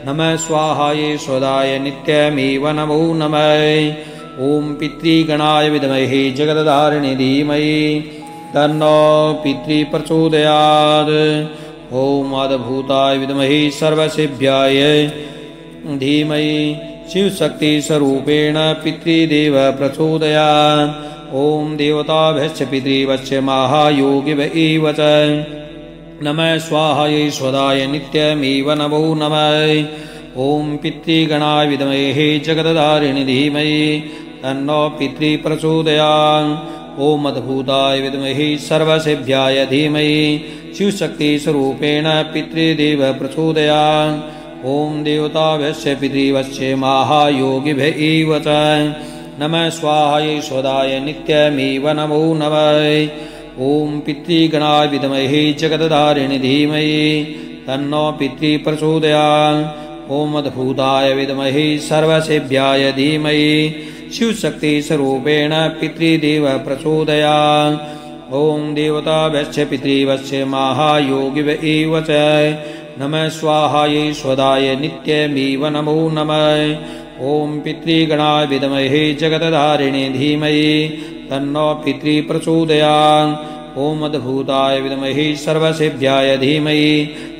नमः स्वाहा ईश्वराय नित्यमेव नमो नमः। ओम पितृगणाय विद्महे जगदधारिणे धीमहि तन्नो पितृ प्रचोदयात्। ओम मदभूताय विद्महे सर्वसिद्ध्याय धीमहि शिवशक्तिस्वरूपेण पितृदेव प्रचोदयात्। ओम देवताभ्यश्च पितृभ्यश्च महायोगिभ्यः च नमः स्वाहा ईश्वराय नित्यमेव नमो नमः। ओम पितृगणाय विद्महे जगदधारिणे धीमहि तन्नो पितृ प्रचोदयात्। ओम मदभूताय विद्महे सर्वसिद्ध्याय धीमहि शिवशक्तिस्वरूपेण पितृदेव प्रचोदयात्। ओम देवताभ्यश्च पितृभ्यश्च महायोगिभ्यः च नमः स्वाहा ईश्वराय नित्यमेव नमो नमः। ओम पितृगणाय विद्महे जगदधारिणे धीमहि तन्नो पितृ प्रचोदयात्। ओम मदभूताय विद्महे सर्वसिद्ध्याय धीमहि शिवशक्तिस्वरूपेण पितृदेव प्रचोदयात्। ओम देवताभ्यश्च पितृभ्यश्च महायोगिभ्यः च नमः स्वाहा ईश्वराय नित्यमेव नमो नमः। ओम पितृगणाय विद्महे जगदधारिणे धीमहि तन्नो पितृ प्रचोदयात्। ओम मदभूताय विद्महे सर्वसिद्ध्याय धीमहि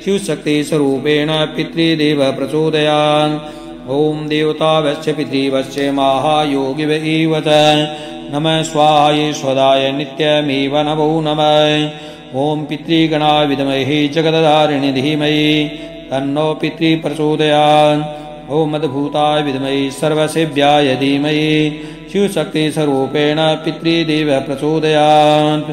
शिवशक्तिस्वरूपेण पितृदेव प्रचोदयात्। ओम देवताभ्यश्च पितृभ्यश्च महायोगिभ्यः च नमः स्वाहा ईश्वराय नित्यमेव नमो नमः। ओम पितृगणाय विद्महे जगदधारिणे धीमहि तन्नो पितृ प्रचोदयात्। ओम मदभूताय विद्महे सर्वसिद्ध्याय धीमहि शिवशक्तिस्वरूपेण पितृदेव प्रचोदयात्।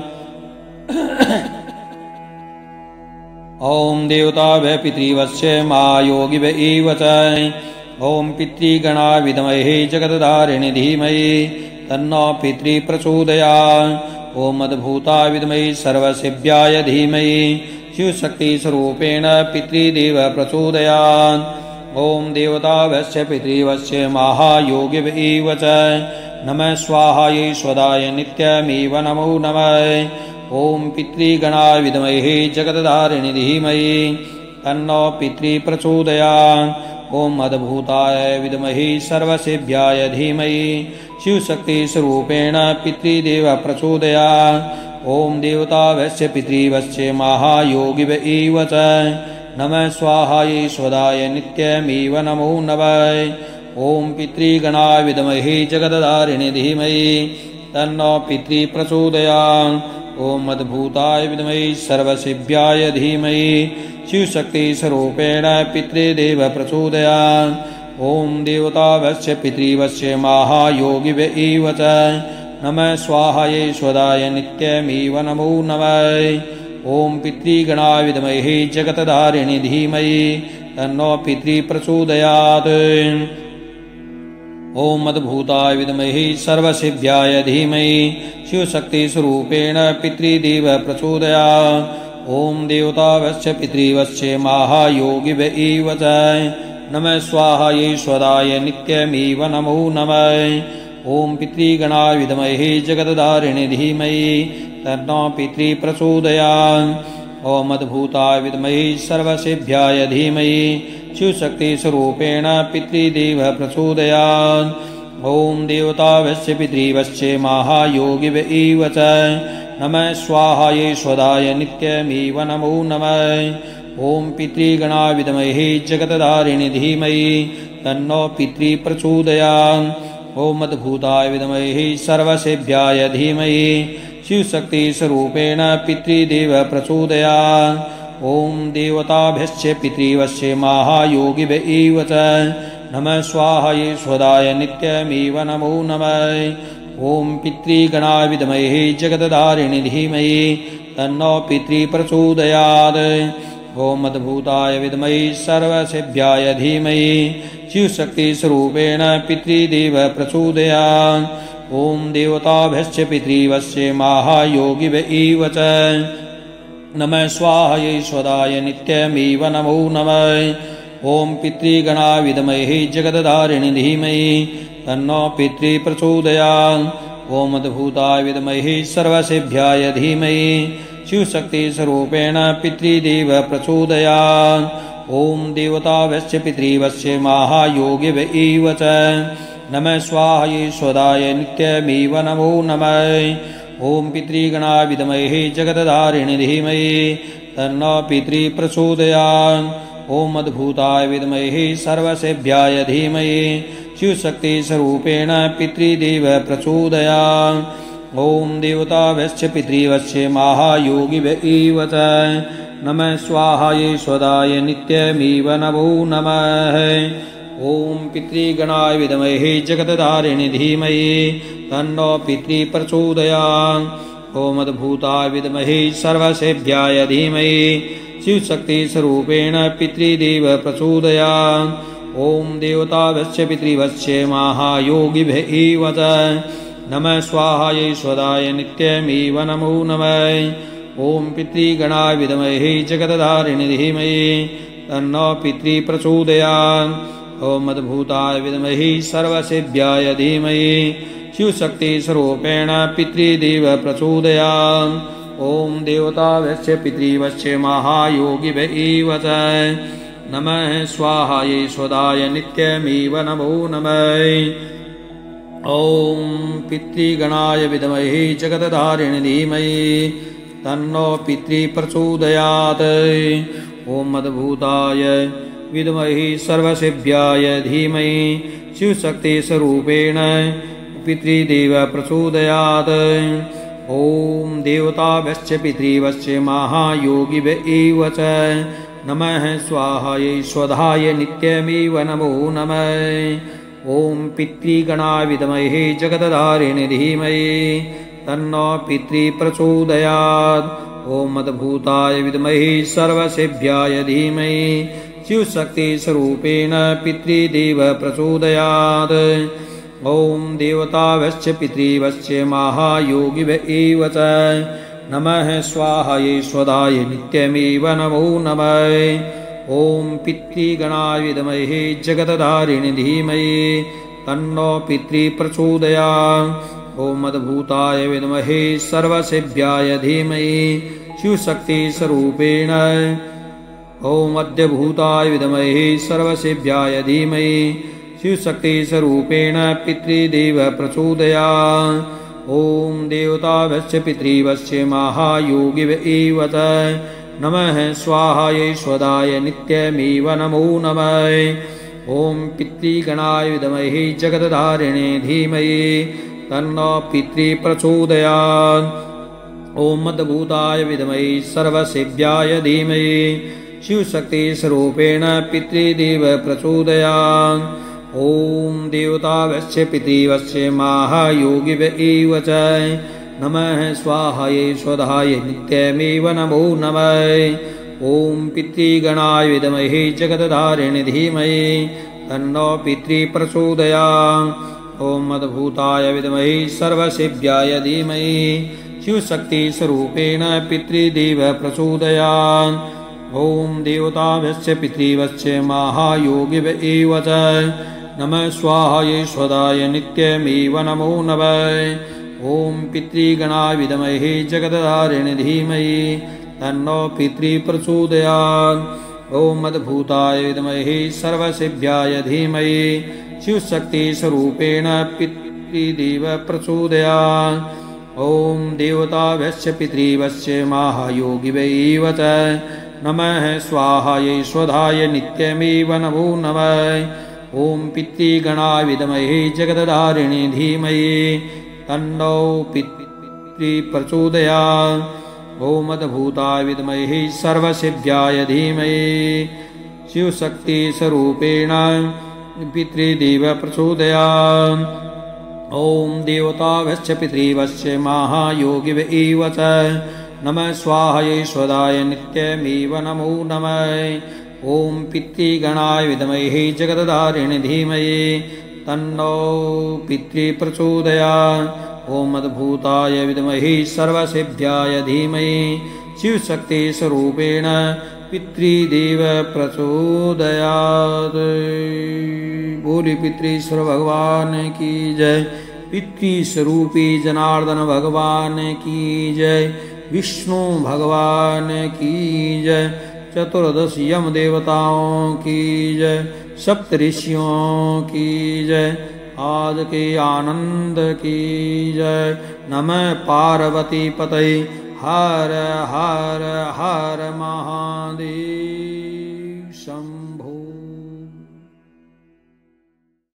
ओम देवताभ्यः पितृभ्यश्च महायोगिभ्यः च ओम पितृगणाय विद्महे जगदधारिणे धीमहि तन्नो पितृ प्रचोदयात्। ओम मदभूताय विद्महे सर्वसिद्ध्याय धीमहि शिवशक्तिस्वरूपेण पितृदेव प्रचोदयात्। ओम देवताभ्यश्च पितृभ्यश्च महायोगिभ्यः च नमः स्वाहा ईश्वराय नित्यमेव नमो नमः। ओम पितृगणाय विद्महे जगदधारिणे धीमहि तन्नो पितृ प्रचोदयात्। ओम मदभूताय विद्महे सर्वसिद्ध्याय धीमहि शिवशक्तिस्वरूपेण पितृदेव प्रचोदयात्। ओम देवताभ्यश्च पितृभ्यश्च महायोगिभ्यः च नमः स्वाहा ईश्वराय नित्यमेव नमो नमः। ओम पितृगणाय विद्महे जगदधारिणे धीमहि तन्नो पितृ प्रचोदयात्। ओम मदभूताय विद्महे सर्वसिद्ध्याय धीमहि शिवशक्तिस्वरूपेण पितृदेव प्रचोदयात्। ओम देवताभ्यश्च पितृभ्यश्च महायोगिभ्यः च नमः स्वाहा ईश्वराय नित्यमेव नमो नमः। ॐ पितृगणाय विद्महे जगतधारिणे धीमहि तन्नो पितृप्रचोदयात्। ॐ मद्भूताय विद्महे सर्वसिद्ध्याय धीमहि शिवशक्तिस्वरूपेण पितृदेव प्रचोदयात्। ॐ देवतावश्च पितृवश्च महायोगिव एव च नमः स्वाहायै स्वदाय नित्यमेव नमो नमः। ॐ पितृगणाय विद्महे जगतधारिणे धीमहि तन्नो पितृप्रचोदयात्। ॐ मद्भूताय विद्महे सर्वसिद्ध्याय धीमहि शिवशक्तिस्वरूपेण पितृदेव प्रचोदयात्। ॐ देवतावश्च पितृवश्च महायोगिव एव च नमः स्वाहायै स्वदाय नित्यमेव नमो नमः। ॐ पितृगणाय विद्महे जगतधारिणे धीमहि तन्नो पितृप्रचोदयात्। ॐ मद्भूताय विद्महे सर्वसिद्ध्याय धीमहि शिवशक्तिस्वरूपेण पितृदेव प्रचोदयात्। ॐ देवताभ्यश्च पितृवश्च महायोगिव एव च नमः स्वाहायै स्वदाय नित्यमेव नमो नमः। ॐ पितृगणाय विद्महे जगतधारिणे धीमहि तन्नो पितृप्रचोदयात्। ॐ मद्भूताय विद्महे सर्वसिद्ध्याय धीमहि शिवशक्तिस्वरूपेण पितृदेव प्रचोदयात्। ॐ देवताभ्यश्च पितृवश्च महायोगिव एव च नमः स्वाहायै स्वदाय नित्यमेव नमो नमः। ॐ पितृगणाय विद्महे जगतधारिणे धीमहि तन्नो पितृप्रचोदयात्। ॐ मद्भूताय विद्महे सर्वसिद्ध्याय धीमहि शिवशक्तिस्वरूपेण पितृदेव प्रचोदयात्। ॐ देवताभ्यश्च पितृवश्च महायोगिव एव च नमः स्वाहायै स्वदाय नित्यमेव नमो नमः। ॐ पितृगणाय विद्महे जगतधारिणे धीमहि तन्नो पितृप्रचोदयात्। ॐ मद्भूताय विद्महे सर्वसिद्ध्याय धीमहि शिवशक्तिस्वरूपेण पितृदेव प्रचोदयात्। ॐ देवताभ्यश्च पितृवश्च महायोगिव एव च नमः स्वाहायै स्वदाय नित्यमेव नमो नमः। ॐ पितृगणाय विद्महे जगतधारिणे धीमहि तन्नो पितृप्रचोदयात्। ॐ मद्भूताय विद्महे सर्वसिद्ध्याय धीमहि शिवशक्तिस्वरूपेण पितृदेव प्रचोदयात्। ॐ देवताभ्यश्च पितृवश्च महायोगिव एव च नमः स्वाहायै स्वदाय नित्यमेव नमो नमः। ॐ पितृगणाय विद्महे जगतधारिणे धीमहि तन्नो पितृप्रचोदयात्। ॐ मद्भूताय विद्महे सर्वसिद्ध्याय धीमहि शिवशक्तिस्वरूपेण पितृदेव प्रचोदयात्। ॐ देवताभ्यश्च पितृवश्च महायोगिव एव च नमः स्वाहायै स्वदाय नित्यमेव नमो नमः। ॐ पितृगणाय विद्महे जगतधारिणे धीमहि तन्नो पितृप्रचोदयात्। ॐ मद्भूताय विद्महे सर्वसिद्ध्याय धीमहि शिवशक्तिस्वरूपेण पितृदेव प्रचोदयात्। ॐ देवताभ्यश्च पितृवश्च महायोगिव एव च नमः स्वाहायै स्वधाय नित्यमेव नमो नमः। ॐ पितृगणाय विद्महे जगतधारिणे धीमहि तन्नो पितृप्रचोदयात्। ॐ मद्भूताय विद्महे सर्वसिद्ध्याय धीमहि शिवशक्तिस्वरूपेण पितृदेव प्रचोदयात्। ॐ देवताभ्यश्च पितृवश्च महायोगिव एव च नमः स्वाहायै स्वदाय नित्यमेव नमो नमः। ॐ पितृगणाय विद्महे जगतधारिणे धीमहि तन्नो पितृप्रचोदयात्। ॐ मद्भूताय विद्महे सर्वसिद्ध्याय धीमहि शिवशक्तिस्वरूपेण ॐ मद्भूताय विद्महे सर्वसिद्ध्याय धीमहि शिवशक्तिस्वरूपेण पितृदेव प्रचोदयात्। ॐ देवताभ्यश्च पितृवश्च महायोगिव एव च नमः स्वाहायै स्वदाय नित्यमेव नमो नमः। ॐ पितृगणाय विद्महे जगतधारिणे धीमहि तन्नो पितृप्रचोदयात्। ॐ मद्भूताय विद्महे सर्वसिद्ध्याय धीमहि शिवशक्तिस्वरूपेण पितृदेव प्रचोदयात्। ॐ देवताभ्यश्च पितृवश्च महायोगिव एव च नमः स्वाहायै स्वधायै नित्यमेव नमो नमः। ॐ पितृगणाय विद्महे जगद्धारिणे धीमहि तन्नो पितृप्रचोदयात्। ॐ मद्भूताय विद्महे सर्वसिद्ध्याय धीमहि शिवशक्तिस्वरूपेण पितृदेव प्रचोदयात्। ॐ देवताभ्यश्च पितृभ्यश्च महायोगिभ एव च नमः स्वाहायै स्वधाय नित्यमेव नमो नमः। ॐ पितृगणाय विद्महे जगद्धारिणे धीमहि तन्नो पितृप्रचोदयात्। ॐ मद्भूताय विद्महे सर्वसिद्ध्याय धीमहि शिवशक्तिस्वरूपेण पितृदेव प्रचोदयात्। ॐ देवताभ्यश्च पितृभ्यश्च महायोगिभ एव च नमः स्वाहायै स्वधाय नित्यमेव नमो नमः। ॐ पितृगणाय विद्महे जगद्धारिणे धीमहि तन्नो पितृप्रचोदयात्। ॐ मद्भूताय विद्महे सर्वसिद्ध्याय धीमहि शिवशक्तिस्वरूपेण पितृदेव प्रचोदयात्। ॐ देवताभ्यश्च पितृभ्यश्च महायोगिभ एव च नमः स्वाहायै स्वधाय नित्यमेव नमो नमः। ॐ पितृगणाय विद्महे जगद्धारिणे धीमहि तन्नो पितृप्रचोदयात्। ॐ मद्भूताय विद्महे सर्वसिद्ध्याय धीमहि शिवशक्तिस्वरूपेण पितृदेव प्रचोदयात्। बोले पितृश्वर भगवान की जय। पितृस्वरूपी जनार्दन भगवान की जय। विष्णु भगवान की जय। चतुर्दश यम देवताओं की जय। सप्त ऋषियों की जय। आज के आनंद की जय। नमः पार्वती पतये हर हर हर महादेव।